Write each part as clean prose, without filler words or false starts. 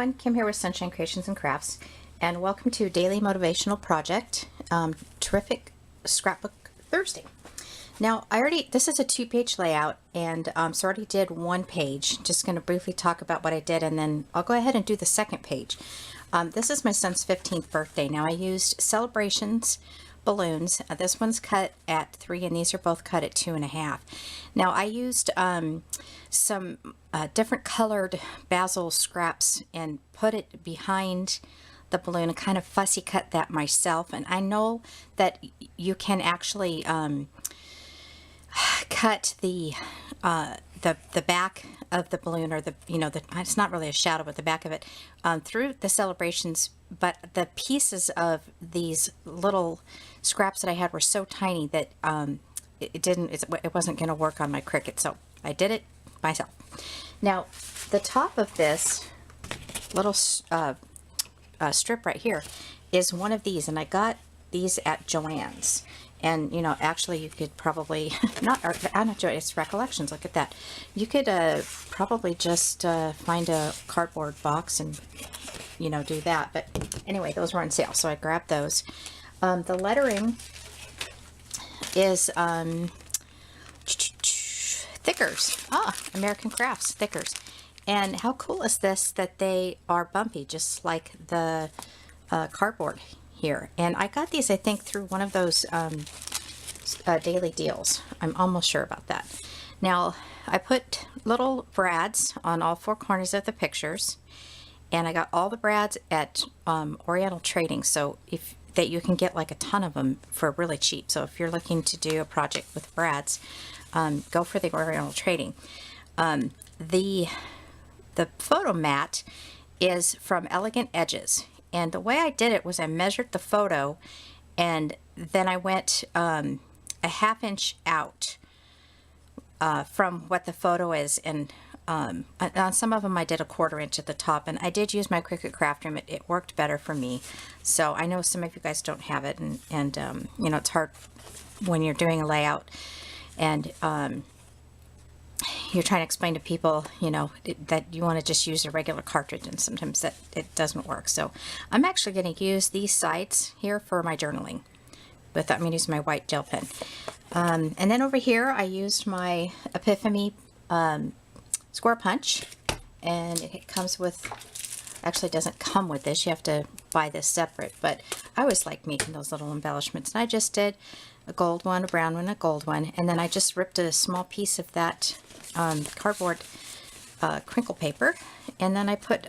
everyone, Kim here with Sunshine Creations and Crafts, and welcome to Daily Motivational Project, terrific Scrapbook Thursday. Now, this is a 2-page layout, and so I already did 1 page. Just going to briefly talk about what I did, and then I'll go ahead and do the 2nd page. This is my son's 15th birthday. Now, I used Celebrations balloons. This one's cut at 3, and these are both cut at 2.5. Now, I used some different colored basil scraps and put it behind the balloon and kind of fussy cut that myself. And I know that you can actually cut the back of the balloon, or it's not really a shadow, but the back of it through the Celebrations. But the pieces of these little scraps that I had were so tiny that it wasn't going to work on my Cricut, so I did it myself. Now, the top of this little strip right here is one of these, and I got these at Joann's. And actually, you could probably not it's Recollections. Look at that. You could probably just find a cardboard box and do that. But anyway, those were on sale, so I grabbed those. The lettering is thickers. American Crafts thickers. And how cool is this that they are bumpy, just like the cardboard here. And I got these, I think, through one of those daily deals. I'm almost sure about that. Now, I put little brads on all 4 corners of the pictures, and I got all the brads at Oriental Trading, so that you can get like a ton of them for really cheap. So if you're looking to do a project with brads, go for the Oriental Trading. The photo mat is from Elegant Edges. And the way I did it was I measured the photo, and then I went a 1/2 inch out from what the photo is. And on some of them I did a 1/4 inch at the top, and I did use my Cricut craft room. It worked better for me. So I know some of you guys don't have it, and it's hard when you're doing a layout and you're trying to explain to people, that you want to just use a regular cartridge, and sometimes that it doesn't work. So I'm actually going to use these sides here for my journaling. But I'm going to use my white gel pen. And then over here, I used my Epiphany square punch, and it comes with, actually it doesn't come with this. You have to buy this separate. But I always like making those little embellishments. And I just did a gold one, a brown one, a gold one, and then I just ripped a small piece of that cardboard crinkle paper, and then I put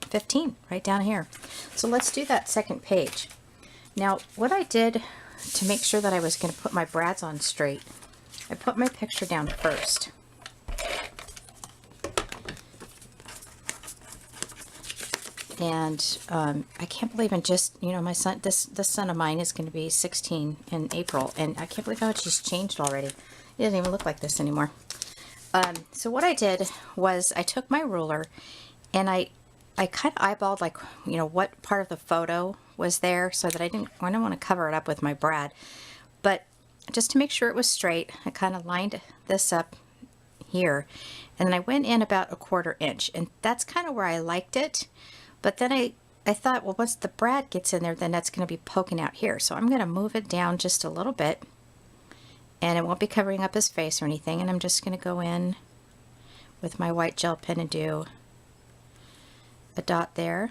15 right down here. So let's do that 2nd page. Now, what I did to make sure that I was going to put my brads on straight, I put my picture down first. And I can't believe in just, my son, this son of mine is going to be 16 in April, and I can't believe how much he's changed already. He doesn't even look like this anymore. So what I did was I took my ruler, and I kind of eyeballed, like, what part of the photo was there, so that I didn't want to cover it up with my brad. But just to make sure it was straight, I kind of lined this up here, and then I went in about a 1/4 inch, and that's kind of where I liked it. But then I thought, well, once the brad gets in there, then that's going to be poking out here. So I'm going to move it down just a little bit, and it won't be covering up his face or anything. And I'm just going to go in with my white gel pen and do a dot there,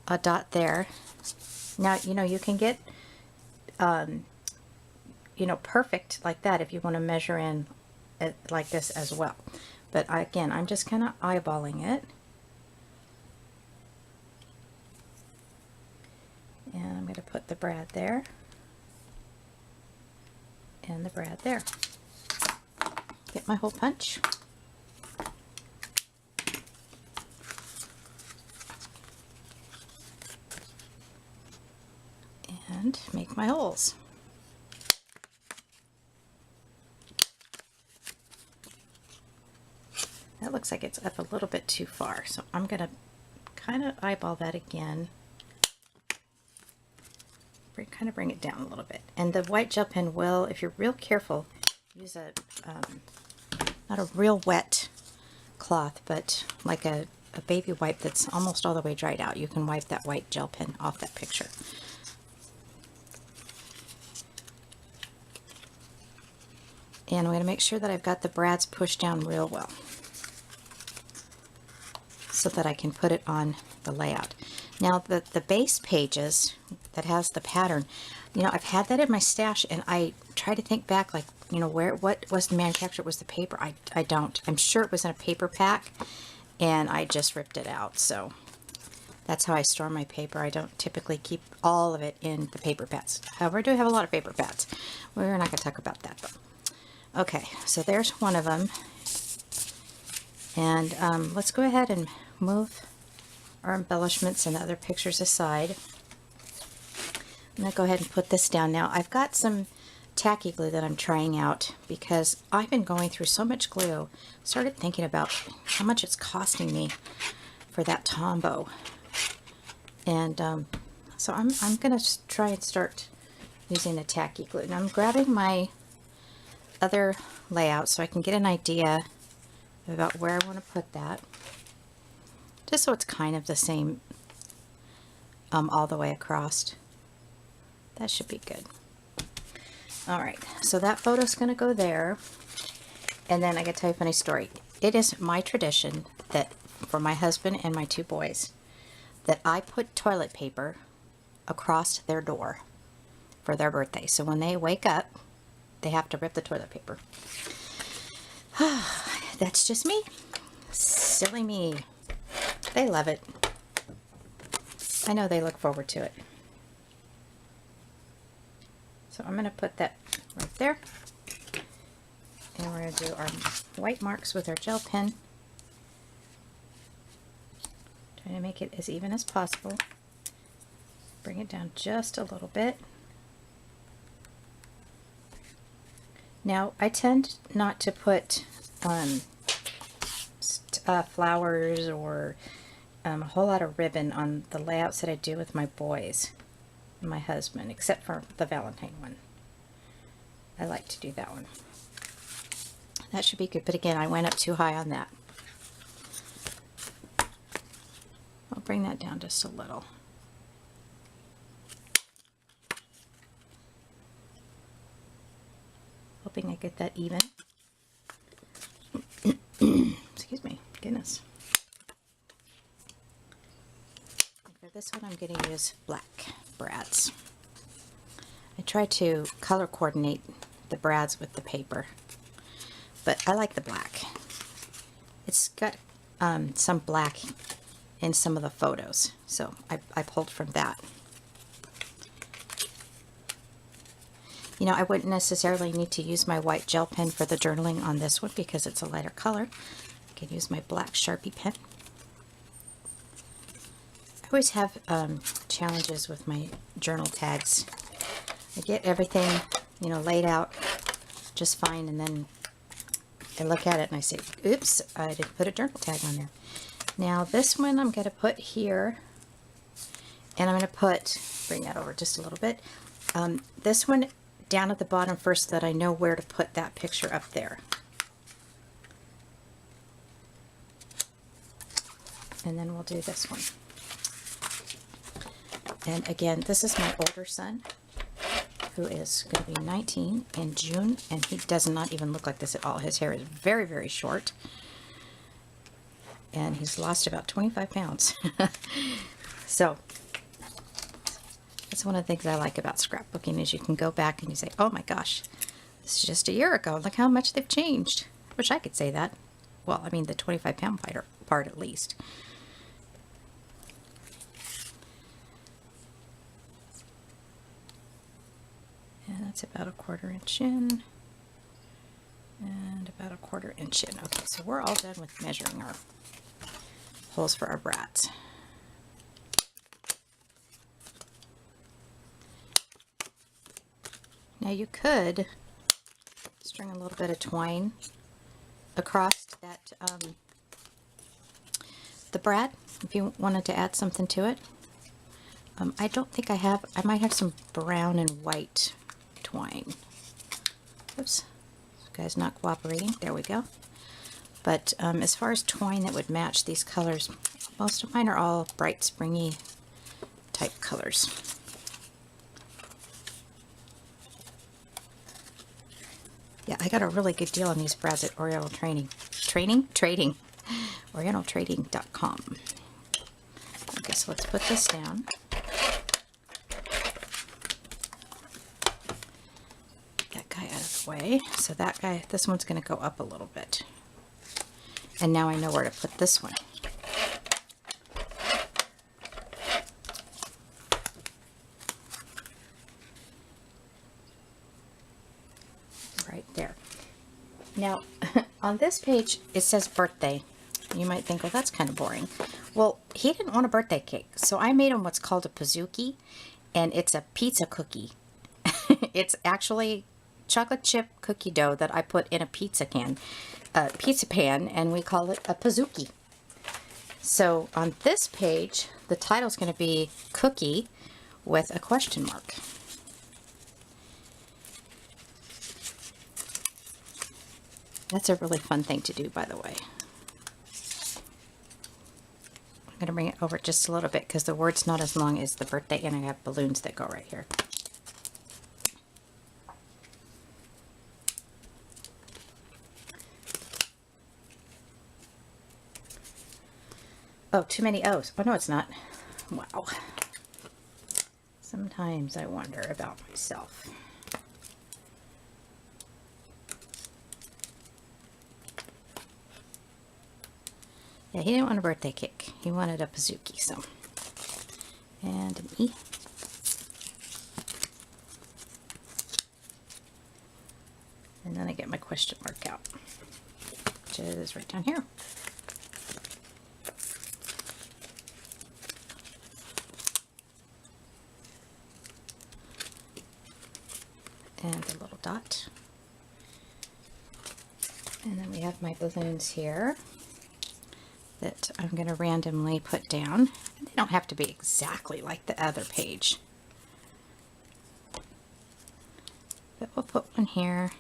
a dot there. Now, you can get, perfect like that if you want to measure in it like this as well. But again, I'm just kind of eyeballing it. And I'm going to put the brad there, and the brad there. Get my hole punch. And make my holes. That looks like it's up a little bit too far, so I'm going to kind of eyeball that again. Kind of bring it down a little bit. And the white gel pen will, if you're real careful, use a not a real wet cloth, but like a a baby wipe that's almost all the way dried out. You can wipe that white gel pen off that picture. And I'm going to make sure that I've got the brads pushed down real well so that I can put it on the layout. Now the base pages that has the pattern, you know, I've had that in my stash, and I try to think back, like, you know, what was the manufacturer, was the paper? I don't. I'm sure it was in a paper pack, and I just ripped it out. So that's how I store my paper. I don't typically keep all of it in the paper pads. However, I do have a lot of paper pads. We're not going to talk about that, though. Okay, so there's one of them. And let's go ahead and move our embellishments and other pictures aside. I'm going to go ahead and put this down now. I've got some tacky glue that I'm trying out because I've been going through so much glue. Started thinking about how much it's costing me for that Tombow. And so I'm going to try and start using the tacky glue. Now I'm grabbing my other layout so I can get an idea about where I want to put that. Just so it's kind of the same all the way across. That should be good. Alright, so that photo's going to go there. And then I got to tell you a funny story. It is my tradition that for my husband and my 2 boys that I put toilet paper across their door for their birthday. So when they wake up, they have to rip the toilet paper. That's just me. Silly me. They love it. I know they look forward to it. So I'm going to put that right there. And we're going to do our white marks with our gel pen. Trying to make it as even as possible. Bring it down just a little bit. Now, I tend not to put flowers or a whole lot of ribbon on the layouts that I do with my boys and my husband, except for the Valentine one. I like to do that one. That should be good, but again, I went up too high on that. I'll bring that down just a little. Hoping I get that even. Excuse me, goodness. For this one, I'm going to use black brads. I try to color coordinate the brads with the paper, but I like the black. It's got some black in some of the photos, so I pulled from that. You know, I wouldn't necessarily need to use my white gel pen for the journaling on this one because it's a lighter color. I can use my black Sharpie pen. I always have challenges with my journal tags. I get everything, you know, laid out just fine, and then I look at it and I say, oops, I didn't put a journal tag on there. Now this one I'm going to put here, and I'm going to bring that over just a little bit. This one down at the bottom first, so that I know where to put that picture up there. And then we'll do this one. And again, this is my older son, who is going to be 19 in June, and he does not even look like this at all. His hair is very, very short, and he's lost about 25 pounds. So that's one of the things I like about scrapbooking, is you can go back and you say, oh my gosh, this is just a year ago. Look how much they've changed. I wish I could say that. Well, I mean the 25-pound part at least. And that's about 1/4 inch in. And about 1/4 inch in. Okay, so we're all done with measuring our holes for our brads. Now you could string a little bit of twine across that the brad if you wanted to add something to it. I don't think I have. I might have some brown and white twine. Oops, this guy's not cooperating. There we go. But as far as twine that would match these colors, most of mine are all bright, springy type colors. Yeah, I got a really good deal on these brads at Oriental Trading. OrientalTrading.com. Okay, so let's put this down. That guy out of the way. So that guy, this one's going to go up a little bit. And now I know where to put this one. Right there. Now, on this page, it says birthday. You might think, well, that's kind of boring. Well, he didn't want a birthday cake, so I made him what's called a pizookie, and it's a pizza cookie. It's actually chocolate chip cookie dough that I put in a pizza pan, and we call it a pizookie. So on this page, the title's going to be Cookie with a question mark. That's a really fun thing to do, by the way. I'm going to bring it over just a little bit because the word's not as long as the birthday, and I have balloons that go right here. Oh, too many O's. Oh, no, it's not. Wow. Sometimes I wonder about myself. Yeah, he didn't want a birthday cake. He wanted a pizookie, so. And an E. And then I get my question mark out, which is right down here. And a little dot. And then we have my balloons here that I'm going to randomly put down. They don't have to be exactly like the other page. But we'll put one here.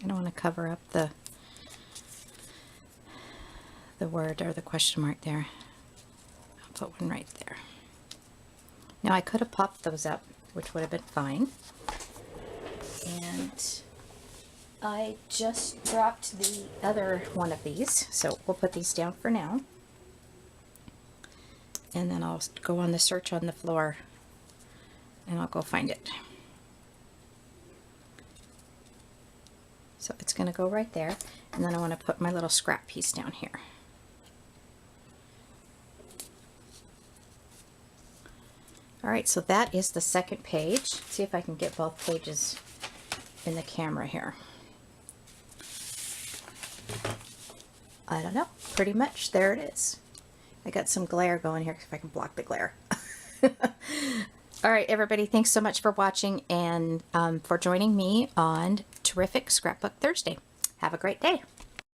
I don't want to cover up the word or the question mark there. I'll put one right there. Now I could have popped those up, which would have been fine. And I just dropped the other one of these, so we'll put these down for now. And then I'll go on the search on the floor and I'll go find it. So it's going to go right there, and then I want to put my little scrap piece down here. Alright, so that is the second page. Let's see if I can get both pages in the camera here. I don't know, pretty much there it is. I got some glare going here, if I can block the glare. Alright everybody, thanks so much for watching and for joining me on Terrific Scrapbook Thursday. Have a great day.